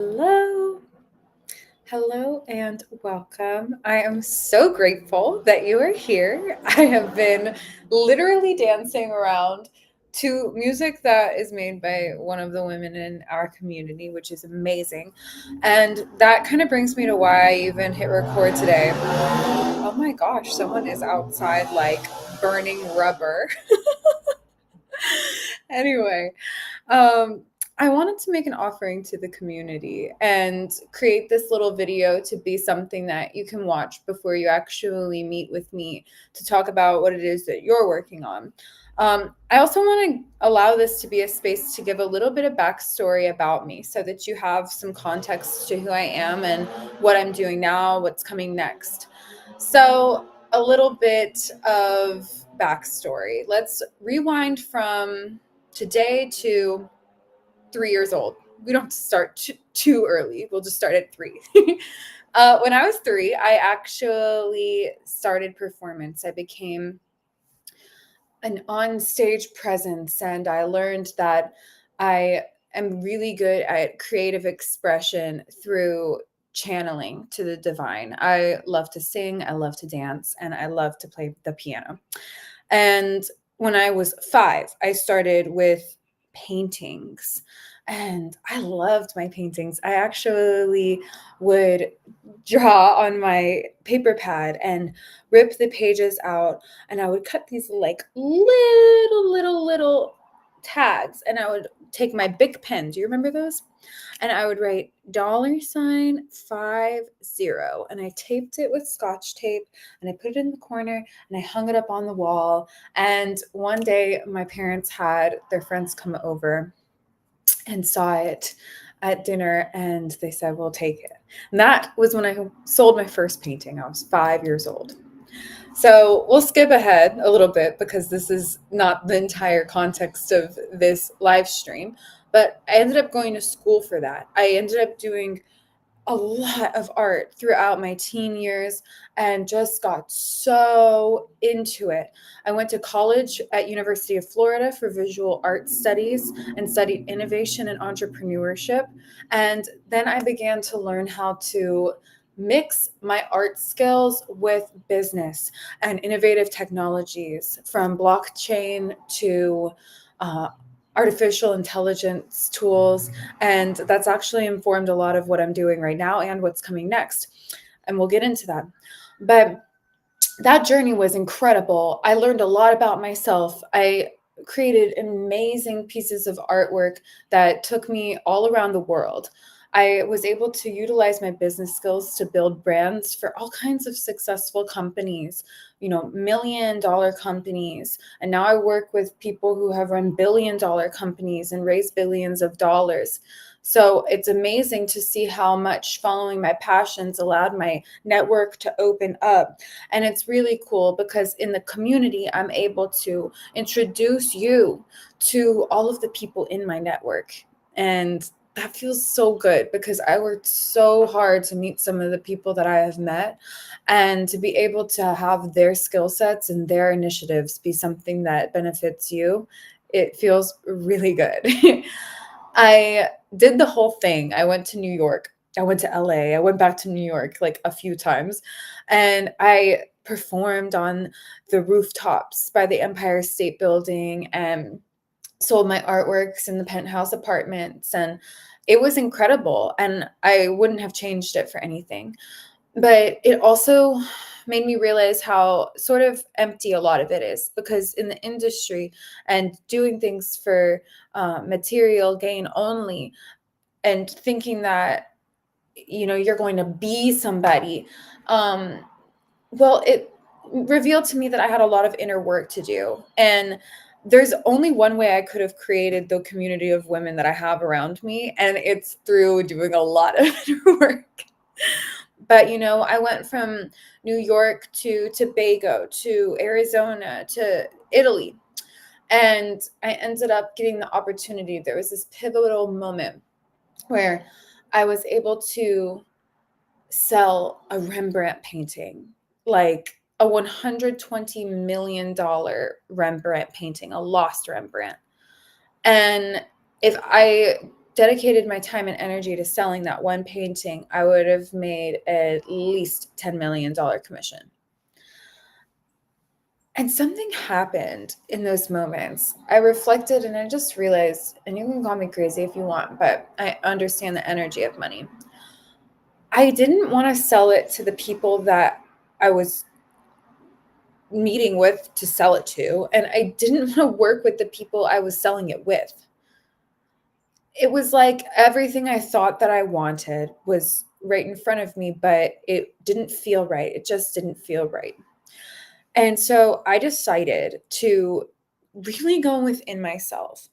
Hello. Hello and welcome. I am so grateful that you are here. I have been literally dancing around to music that is made by one of the women in our community, which is amazing. And that kind of brings me to why I even hit record today. Oh my gosh, someone is outside like burning rubber. Anyway, um, I wanted to make an offering to the community and create this little video to be something that you can watch before you actually meet with me to talk about what it is that you're working on. I also want to allow this to be a space to give a little bit of backstory about me so that you have some context to who I am and what I'm doing now, what's coming next. So, a little bit of backstory. Let's rewind from today to 3 years old. We don't have to start too early. We'll just start at three. When I was three, I actually started performance. I became an on-stage presence, and I learned that I am really good at creative expression through channeling to the divine. I love to sing, I love to dance, and I love to play the piano. And when I was five, I started with paintings. And I loved my paintings. I actually would draw on my paper pad and rip the pages out. And I would cut these like little tags. And I would take my big pen. Do you remember those? And I would write $50, and I taped it with scotch tape, and I put it in the corner, and I hung it up on the wall. And one day my parents had their friends come over and saw it at dinner, and they said, we'll take it. And that was when I sold my first painting. I was 5 years old. So we'll skip ahead a little bit because this is not the entire context of this live stream. But I ended up going to school for that. I ended up doing a lot of art throughout my teen years and just got so into it. I went to college at University of Florida for visual arts studies and studied innovation and entrepreneurship. And then I began to learn how to mix my art skills with business and innovative technologies, from blockchain to uh, artificial intelligence tools. And that's actually informed a lot of what I'm doing right now and what's coming next. And we'll get into that. But that journey was incredible. I learned a lot about myself. I created amazing pieces of artwork that took me all around the world. I was able to utilize my business skills to build brands for all kinds of successful companies, $1 million companies. And now I work with people who have run $1 billion companies and raised billions of dollars. So it's amazing to see how much following my passions allowed my network to open up. And it's really cool because in the community, I'm able to introduce you to all of the people in my network. And that feels so good because I worked so hard to meet some of the people that I have met, and to be able to have their skill sets and their initiatives be something that benefits you. It feels really good. I did the whole thing. I went to New York. I went to LA. I went back to New York like a few times. And I performed on the rooftops by the Empire State Building and sold my artworks in the penthouse apartments. And it was incredible. And I wouldn't have changed it for anything. But it also made me realize how sort of empty a lot of it is, because in the industry and doing things for material gain only, and thinking that you're going to be somebody, um, well, it revealed to me that I had a lot of inner work to do. And there's only one way I could have created the community of women that I have around me, and it's through doing a lot of inner work. But I went from New York to Tobago to Arizona to Italy, and I ended up getting the opportunity. There was this pivotal moment where I was able to sell a Rembrandt painting, like a $120 million Rembrandt painting, a lost Rembrandt. And if I dedicated my time and energy to selling that one painting, I would have made at least $10 million commission. And something happened in those moments. I reflected and I just realized, and you can call me crazy if you want, but I understand the energy of money. I didn't want to sell it to the people that I was meeting with to sell it to, and I didn't want to work with the people I was selling it with. It was like everything I thought that I wanted was right in front of me, but it didn't feel right. It just didn't feel right. And so I decided to really go within myself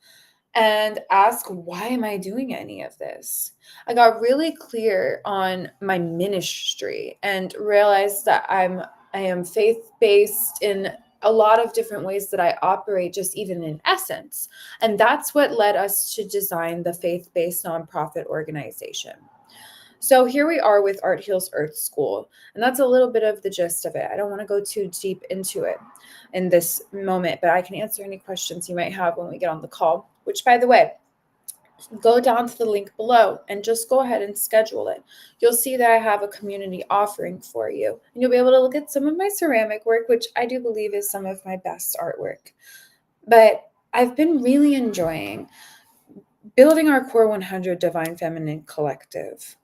and ask, why am I doing any of this? I got really clear on my ministry and realized that I am faith-based in a lot of different ways that I operate, just even in essence. And that's what led us to design the faith-based nonprofit organization. So here we are with Art Heals Earth School, and that's a little bit of the gist of it. I don't want to go too deep into it in this moment, but I can answer any questions you might have when we get on the call, which, by the way, go down to the link below and just go ahead and schedule it. You'll see that I have a community offering for you, and you'll be able to look at some of my ceramic work, which I do believe is some of my best artwork. But I've been really enjoying building our Core 100 Divine Feminine Collective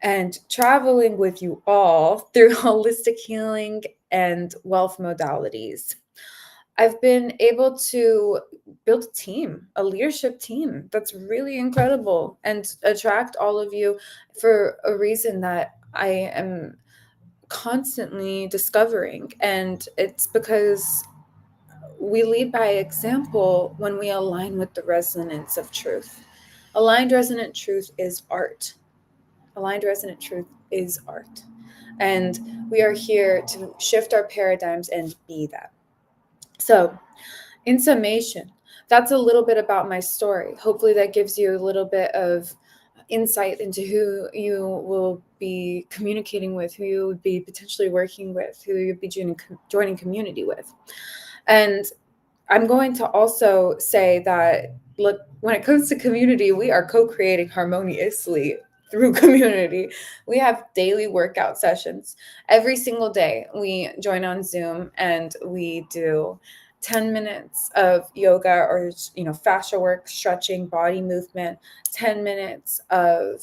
and traveling with you all through holistic healing and wealth modalities. I've been able to build a team, a leadership team that's really incredible, and attract all of you for a reason that I am constantly discovering. And it's because we lead by example when we align with the resonance of truth. Aligned resonant truth is art. Aligned resonant truth is art. And we are here to shift our paradigms and be that. So, in summation, that's a little bit about my story. Hopefully that gives you a little bit of insight into who you will be communicating with, who you would be potentially working with, who you'd be joining community with. And I'm going to also say that, look, when it comes to community, we are co-creating harmoniously through community. We have daily workout sessions. Every single day we join on Zoom and we do 10 minutes of yoga or fascia work, stretching, body movement, 10 minutes of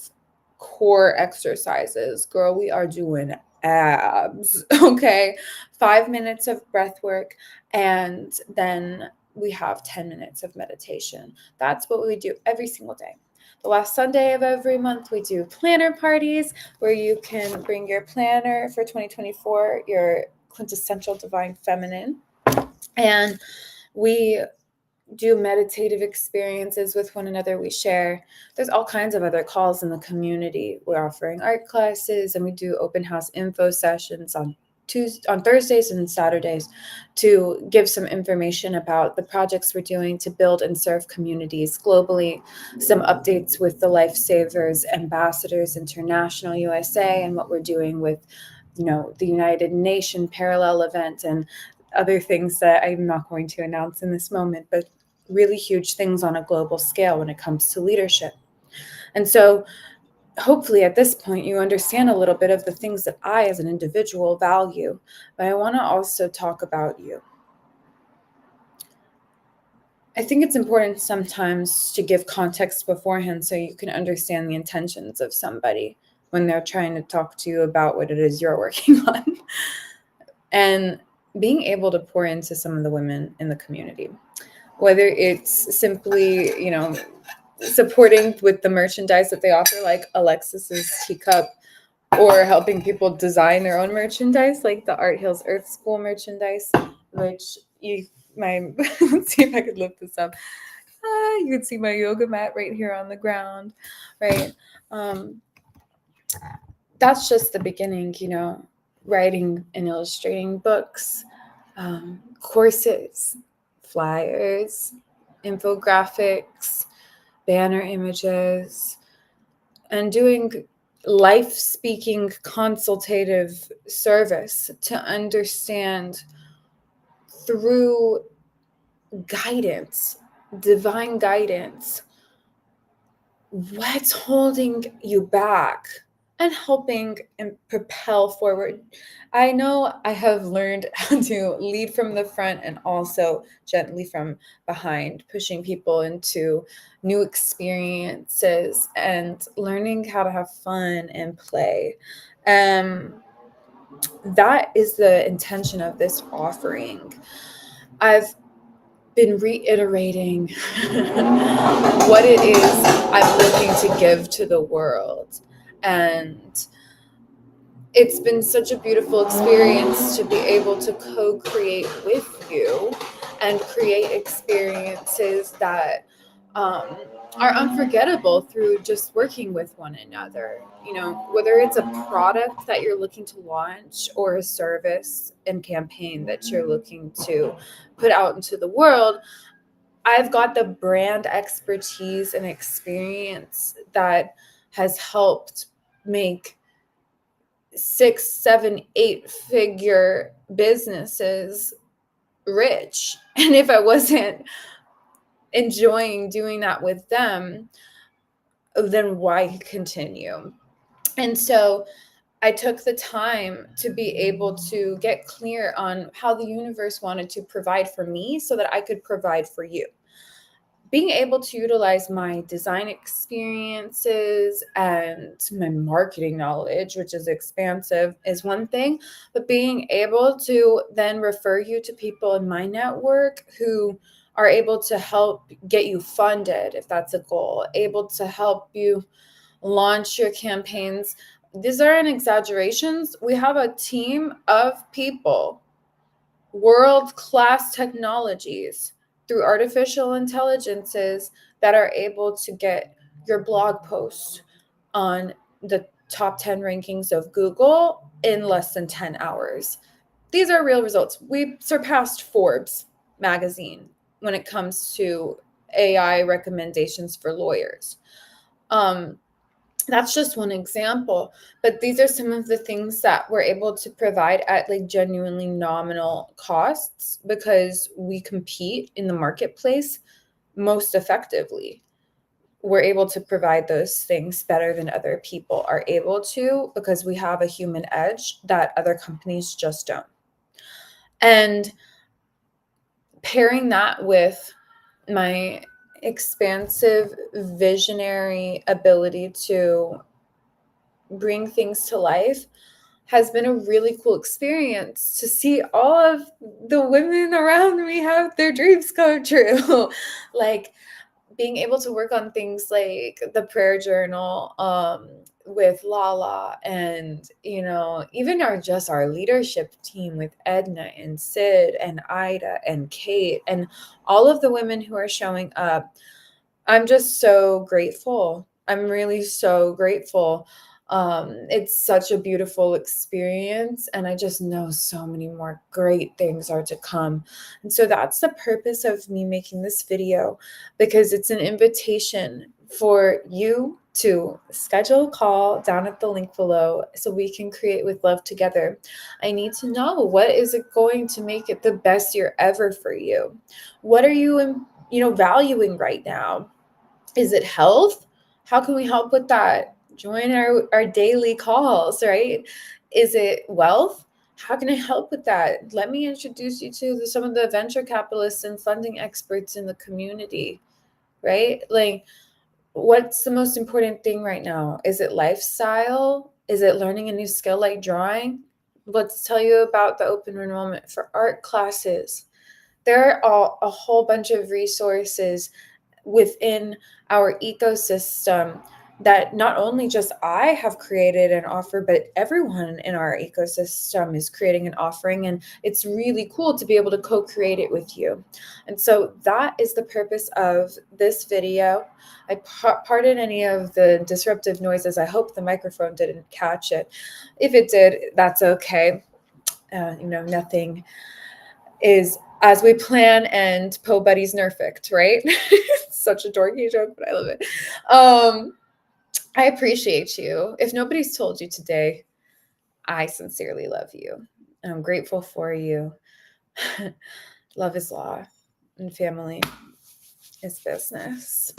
core exercises. Girl, we are doing abs, okay? 5 minutes of breath work, and then we have 10 minutes of meditation. That's what we do every single day. The last Sunday of every month, we do planner parties where you can bring your planner for 2024, your quintessential divine feminine. And we do meditative experiences with one another. We share. There's all kinds of other calls in the community. We're offering art classes, and we do open house info sessions on Thursdays and Saturdays to give some information about the projects we're doing to build and serve communities globally, some updates with the Lifesavers Ambassadors International USA and what we're doing with the United Nations parallel event and other things that I'm not going to announce in this moment, but really huge things on a global scale when it comes to leadership. And so hopefully at this point you understand a little bit of the things that I as an individual value, but I want to also talk about you. I think it's important sometimes to give context beforehand so you can understand the intentions of somebody when they're trying to talk to you about what it is you're working on. And being able to pour into some of the women in the community, whether it's simply, supporting with the merchandise that they offer, like Alexis's teacup, or helping people design their own merchandise, like the Art Heals Earth School merchandise, which let's see if I could lift this up. You can see my yoga mat right here on the ground, right? That's just the beginning, writing and illustrating books, courses, flyers, infographics, banner images, and doing life speaking consultative service to understand through guidance, divine guidance, what's holding you back and helping and propel forward. I know I have learned how to lead from the front and also gently from behind, pushing people into new experiences and learning how to have fun and play. That is the intention of this offering. I've been reiterating what it is I'm looking to give to the world. And it's been such a beautiful experience to be able to co-create with you and create experiences that are unforgettable through just working with one another. Whether it's a product that you're looking to launch or a service and campaign that you're looking to put out into the world, I've got the brand expertise and experience that has helped make 6, 7, 8-figure businesses rich. And if I wasn't enjoying doing that with them, then why continue? And so I took the time to be able to get clear on how the universe wanted to provide for me so that I could provide for you. Being able to utilize my design experiences and my marketing knowledge, which is expansive, is one thing, but being able to then refer you to people in my network who are able to help get you funded, if that's a goal, able to help you launch your campaigns. These aren't exaggerations. We have a team of people, world-class technologies through artificial intelligences that are able to get your blog post on the top 10 rankings of Google in less than 10 hours. These are real results. We surpassed Forbes magazine when it comes to AI recommendations for lawyers. That's just one example, but these are some of the things that we're able to provide at like genuinely nominal costs because we compete in the marketplace most effectively. We're able to provide those things better than other people are able to because we have a human edge that other companies just don't. And pairing that with my expansive visionary ability to bring things to life has been a really cool experience to see all of the women around me have their dreams come true. Like being able to work on things like the prayer journal with Lala and, even our leadership team with Edna and Sid and Ida and Kate and all of the women who are showing up. I'm just so grateful. I'm really so grateful. It's such a beautiful experience, and I just know so many more great things are to come. And so that's the purpose of me making this video, because it's an invitation for you to schedule a call down at the link below so we can create with love together. I need to know, what is it going to make it the best year ever for you? What are you, valuing right now? Is it health? How can we help with that? Join our daily calls, right? Is it wealth? How can I help with that? Let me introduce you to some of the venture capitalists and funding experts in the community, right? Like, what's the most important thing right now? Is it lifestyle? Is it learning a new skill like drawing? Let's tell you about the open enrollment for art classes. There are a whole bunch of resources within our ecosystem that not only just I have created and offer, but everyone in our ecosystem is creating and offering. And it's really cool to be able to co-create it with you. And so that is the purpose of this video. I pardon any of the disruptive noises. I hope the microphone didn't catch it. If it did, that's okay. Nothing is as we plan, and Po Buddy's nerfed, right? Such a dorky joke, but I love it. I appreciate you. If nobody's told you today, I sincerely love you. I'm grateful for you. Love is law, and family is business.